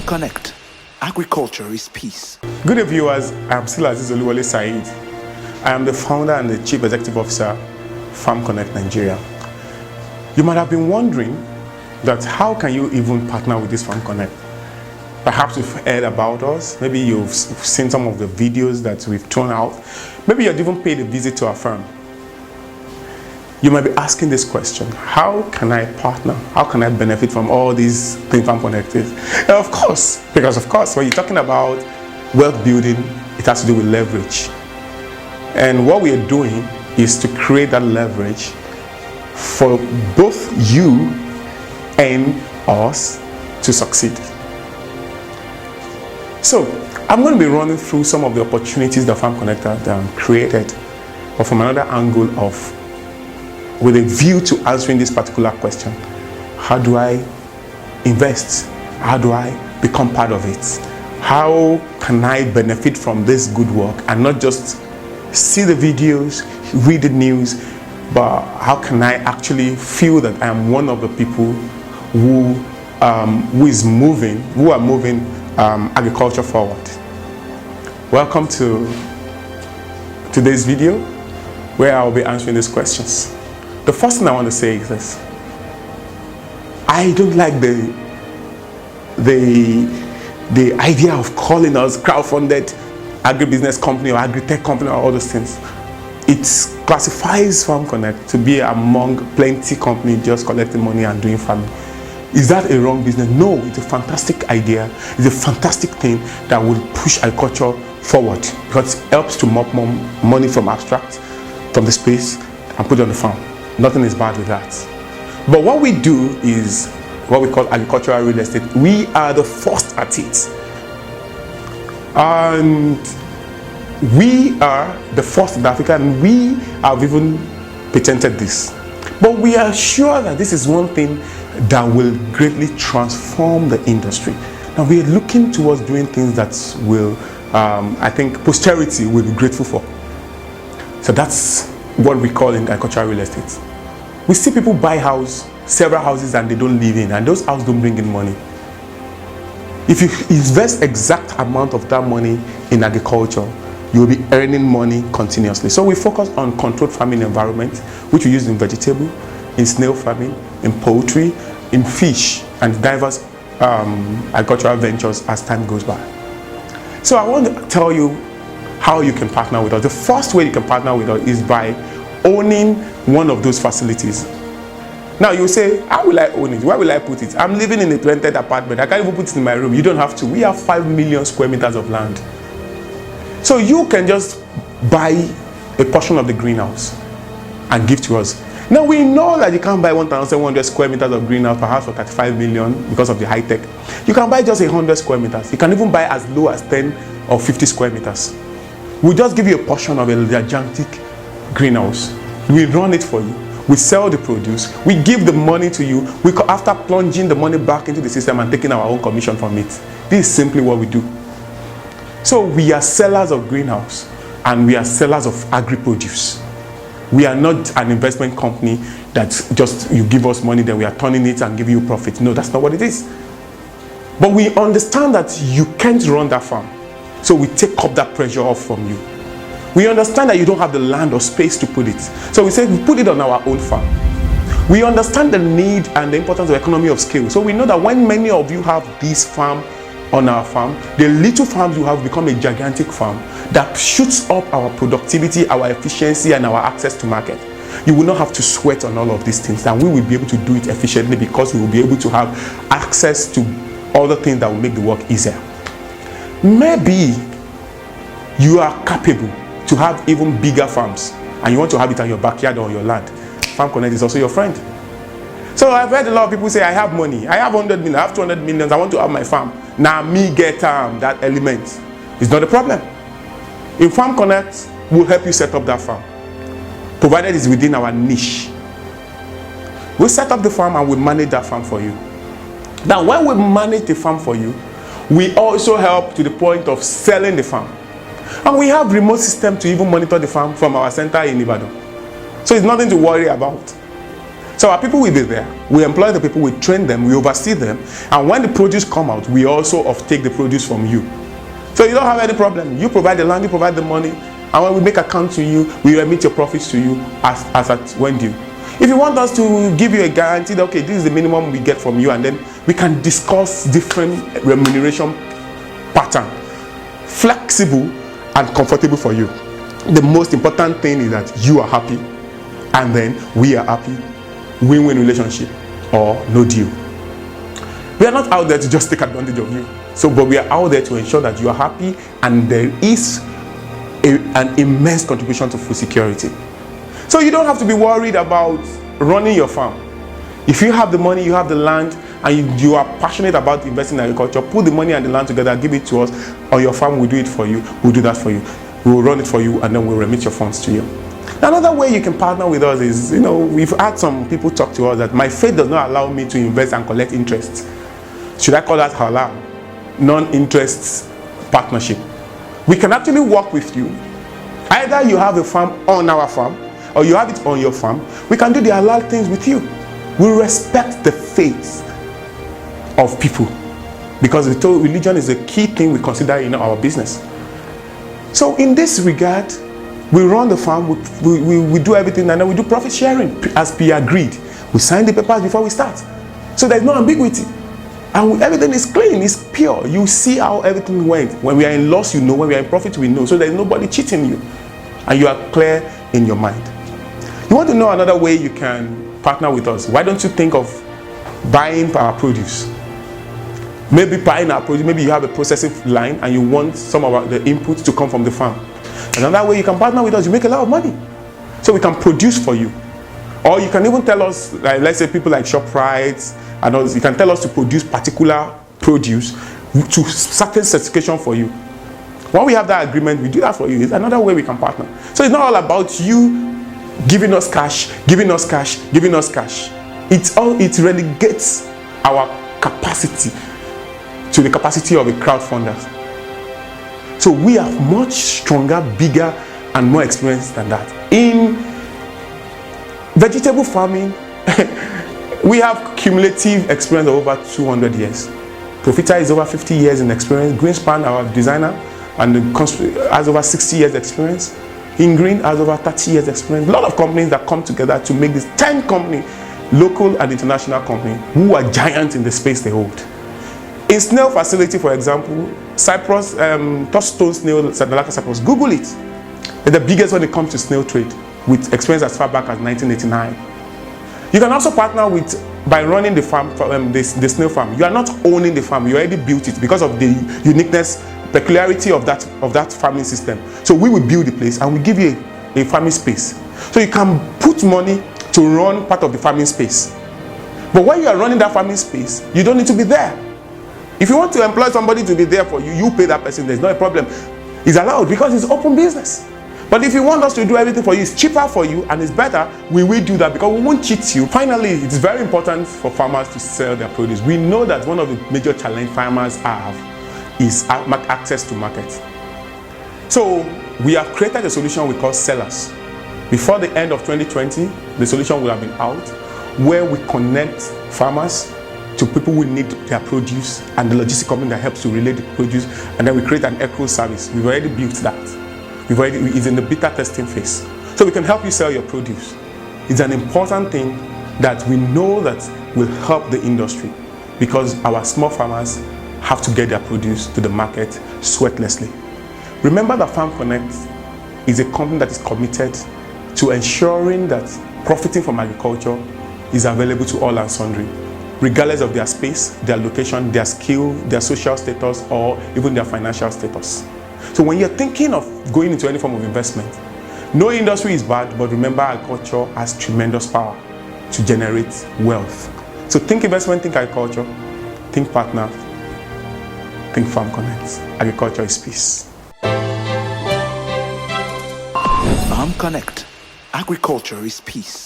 FarmKonnect. Agriculture is peace. Good day, viewers. I'm still Aziz Oluwole Said. I am the founder and the Chief Executive Officer, FarmKonnect Nigeria. You might have been wondering that how can you even partner with this FarmKonnect? Perhaps you've heard about us. Maybe you've seen some of the videos that we've thrown out. Maybe you've even paid a visit to our farm. You might be asking this question: how can I partner? How can I benefit from all these things FarmKonnect is? Of course, because of course, when you're talking about wealth building, it has to do with leverage. And what we are doing is to create that leverage for both you and us to succeed. So, I'm going to be running through some of the opportunities that FarmKonnect have created, but from another angle with a view to answering this particular question. How do I invest? How do I become part of it? How can I benefit from this good work and not just see the videos, read the news, but how can I actually feel that I am one of the people who are moving agriculture forward? Welcome to today's video, where I will be answering these questions. The first thing I want to say is this: I don't like the idea of calling us crowdfunded agribusiness company or agri-tech company or all those things. It classifies FarmKonnect to be among plenty companies just collecting money and doing farming. Is that a wrong business? No, it's a fantastic idea. It's a fantastic thing that will push agriculture forward because it helps to mop more money from abstract, from the space, and put it on the farm. Nothing is bad with that. But what we do is what we call agricultural real estate. We are the first at it. And we are the first in Africa, and we have even patented this. But we are sure that this is one thing that will greatly transform the industry. Now we are looking towards doing things that will, I think, posterity will be grateful for. So that's what we call in agricultural real estate. We see people buy several houses and they don't live in, and those houses don't bring in money. If you invest exact amount of that money in agriculture, you'll be earning money continuously. So we focus on controlled farming environment, which we use in vegetable, in snail farming, in poultry, in fish, and diverse agricultural ventures as time goes by. So I want to tell you how you can partner with us. The first way you can partner with us is by owning one of those facilities. Now you say, how will I own it? Where will I put it? I'm living in a rented apartment. I can't even put it in my room. You don't have to. We have 5 million square meters of land. So you can just buy a portion of the greenhouse and give to us. Now we know that you can't buy 1,700 square meters of greenhouse perhaps for 35 million because of the high tech. You can buy just 100 square meters. You can even buy as low as 10 or 50 square meters. We'll just give you a portion of a gigantic greenhouse. We run it for you. We sell the produce. We give the money to you. After plunging the money back into the system and taking our own commission from it. This is simply what we do. So we are sellers of greenhouse and we are sellers of agri-produce. We are not an investment company that just you give us money, then we are turning it and give you profit. No, that's not what it is. But we understand that you can't run that farm. So we take up that pressure off from you. We understand that you don't have the land or space to put it. So we say we put it on our own farm. We understand the need and the importance of economy of scale. So we know that when many of you have this farm on our farm, the little farms you have become a gigantic farm that shoots up our productivity, our efficiency, and our access to market. You will not have to sweat on all of these things, and we will be able to do it efficiently because we will be able to have access to other things that will make the work easier. Maybe you are capable to have even bigger farms and you want to have it on your backyard or your land. FarmKonnect is also your friend. So I've heard a lot of people say, I have money, I have 100 million, I have 200 million, I want to have my farm. Now me get that element. It's not a problem. In FarmKonnect, we'll help you set up that farm, provided it's within our niche. We'll set up the farm and we'll manage that farm for you. Now when we manage the farm for you, we also help to the point of selling the farm. And we have remote system to even monitor the farm from our center in Ibadan. So it's nothing to worry about. So our people will be there. We employ the people, we train them, we oversee them, and when the produce come out, we also take the produce from you. So you don't have any problem. You provide the land, you provide the money, and when we make account to you, we remit your profits to you as at when due. If you want us to give you a guarantee that, okay, this is the minimum we get from you, and then we can discuss different remuneration pattern, flexible and comfortable for you. The most important thing is that you are happy, and then we are happy. Win-win relationship or no deal. We are not out there to just take advantage of you. But we are out there to ensure that you are happy, and there is an immense contribution to food security. So you don't have to be worried about running your farm. If you have the money, you have the land, and you are passionate about investing in agriculture, put the money and the land together, give it to us, or your farm will do it for you. We'll do that for you. We will run it for you, and then we'll remit your funds to you. Another way you can partner with us is, we've had some people talk to us that my faith does not allow me to invest and collect interest. Should I call that halal? Non-interest partnership. We can actually work with you. Either you have a farm on our farm, or you have it on your farm. We can do the halal things with you. We respect the faith of people, because religion is a key thing we consider in our business. So in this regard, we run the farm, we do everything, and then we do profit sharing as per agreed. We sign the papers before we start. So there's no ambiguity. And everything is clean, it's pure. You see how everything went. When we are in loss, you know. When we are in profit, we know. So there's nobody cheating you. And you are clear in your mind. You want to know another way you can partner with us? Why don't you think of buying our produce? Maybe buying our produce, maybe you have a processing line and you want some of the inputs to come from the farm. Another way you can partner with us, you make a lot of money. So we can produce for you. Or you can even tell us, like, let's say people like ShopRite and others, you can tell us to produce particular produce to certain certification for you. When we have that agreement, we do that for you. It's another way we can partner. So it's not all about you giving us cash, giving us cash, giving us cash. It relegates our capacity to the capacity of a crowdfunder. So we are much stronger, bigger, and more experienced than that. In vegetable farming, we have cumulative experience of over 200 years. Profita is over 50 years in experience. Greenspan, our designer, and has over 60 years experience. Ingreen has over 30 years experience. A lot of companies that come together to make this 10 company, local and international company, who are giants in the space they hold. In snail facility, for example, Cyprus, touchstone snail, Sadalaka Cyprus, Google it. It's the biggest when it comes to snail trade, with experience as far back as 1989. You can also partner with, by running the farm, the snail farm. You are not owning the farm, you already built it because of the uniqueness, peculiarity of that farming system. So we will build the place and we give you a farming space. So you can put money to run part of the farming space. But when you are running that farming space, you don't need to be there. If you want to employ somebody to be there for you, you pay that person, there's no problem. It's allowed because it's open business. But if you want us to do everything for you, it's cheaper for you and it's better, we will do that because we won't cheat you. Finally, it's very important for farmers to sell their produce. We know that one of the major challenges farmers have is access to market. So we have created a solution we call Sellers. Before the end of 2020, the solution will have been out, where we connect farmers to people who need their produce and the logistic company that helps to relay the produce, and then we create an echo service. We've already built that. It's in the beta testing phase. So we can help you sell your produce. It's an important thing that we know that will help the industry, because our small farmers have to get their produce to the market sweatlessly. Remember that FarmKonnect is a company that is committed to ensuring that profiting from agriculture is available to all and sundry, regardless of their space, their location, their skill, their social status, or even their financial status. So when you're thinking of going into any form of investment, no industry is bad, but remember agriculture has tremendous power to generate wealth. So think investment, think agriculture, think partner, think FarmKonnect. Agriculture is peace. FarmKonnect. Agriculture is peace.